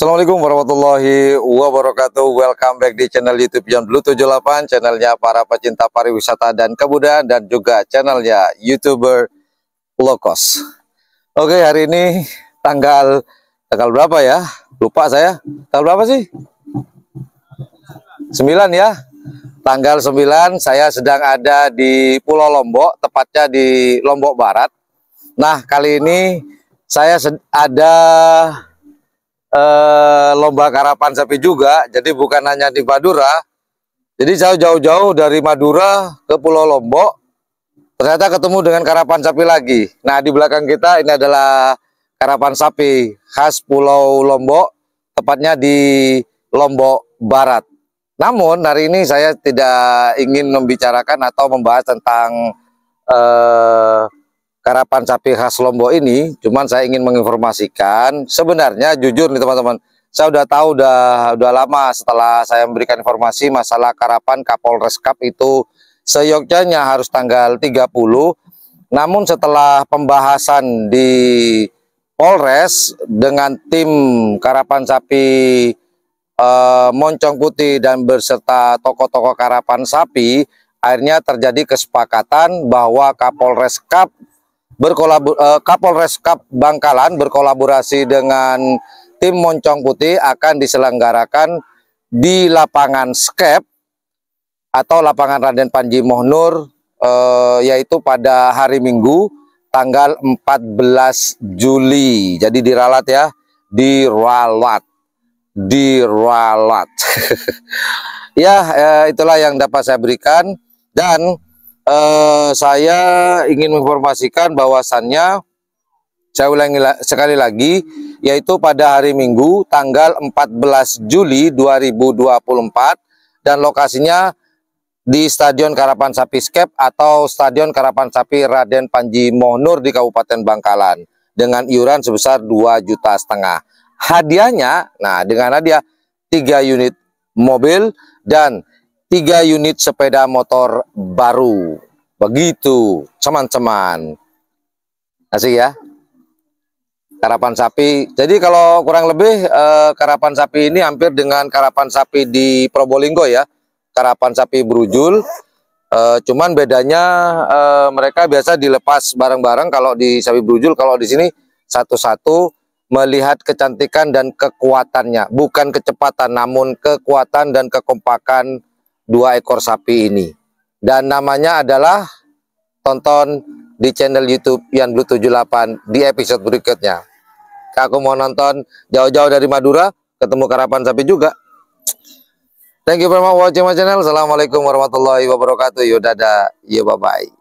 Assalamualaikum warahmatullahi wabarakatuh. Welcome back di channel YouTube Yon Blue 78, channelnya para pecinta pariwisata dan kebudayaan, dan juga channelnya YouTuber low cost. Oke, hari ini tanggal berapa ya? Lupa saya. Tanggal berapa sih? 9 ya. Tanggal 9 saya sedang ada di Pulau Lombok, tepatnya di Lombok Barat. Nah, kali ini saya ada lomba karapan sapi juga, jadi bukan hanya di Madura. Jadi saya jauh-jauh dari Madura ke Pulau Lombok, ternyata ketemu dengan karapan sapi lagi. Nah, di belakang kita ini adalah karapan sapi khas Pulau Lombok, tepatnya di Lombok Barat. Namun hari ini saya tidak ingin membicarakan atau membahas tentang karapan sapi khas Lombok ini, cuman saya ingin menginformasikan. Sebenarnya jujur nih teman-teman, saya udah tahu udah lama setelah saya memberikan informasi masalah karapan Kapolres Cup itu seyogyanya harus tanggal 30. Namun setelah pembahasan di Polres dengan tim karapan sapi Moncong Putih dan berserta tokoh-tokoh karapan sapi, akhirnya terjadi kesepakatan bahwa Kapolres Cup Kapolres Cup Bangkalan berkolaborasi dengan tim Moncong Putih akan diselenggarakan di lapangan Skep atau lapangan Raden Panji Mohnur, yaitu pada hari Minggu tanggal 14 Juli. Jadi diralat ya, diralat. Ya, itulah yang dapat saya berikan. Dan saya ingin menginformasikan bahwasannya, saya ulangi sekali lagi, yaitu pada hari Minggu tanggal 14 Juli 2024, dan lokasinya di Stadion Karapan Sapi Skep atau Stadion Karapan Sapi Raden Panji Mohnur di Kabupaten Bangkalan, dengan iuran sebesar 2,5 juta. Hadiahnya, nah dengan hadiah 3 unit mobil dan 3 unit sepeda motor baru. Begitu teman-teman. Asik ya, karapan sapi. Jadi kalau kurang lebih karapan sapi ini hampir dengan karapan sapi di Probolinggo ya, karapan sapi brujul. Cuman bedanya mereka biasa dilepas bareng-bareng. Kalau di sapi brujul, kalau di sini satu-satu, melihat kecantikan dan kekuatannya, bukan kecepatan namun kekuatan dan kekompakan 2 ekor sapi ini. Dan namanya adalah, tonton di channel YouTube Yon Blue 78 di episode berikutnya. Aku mau nonton jauh-jauh dari Madura, ketemu karapan sapi juga. Thank you very much watching my channel. Assalamualaikum warahmatullahi wabarakatuh. Yo dadah, yo bye bye.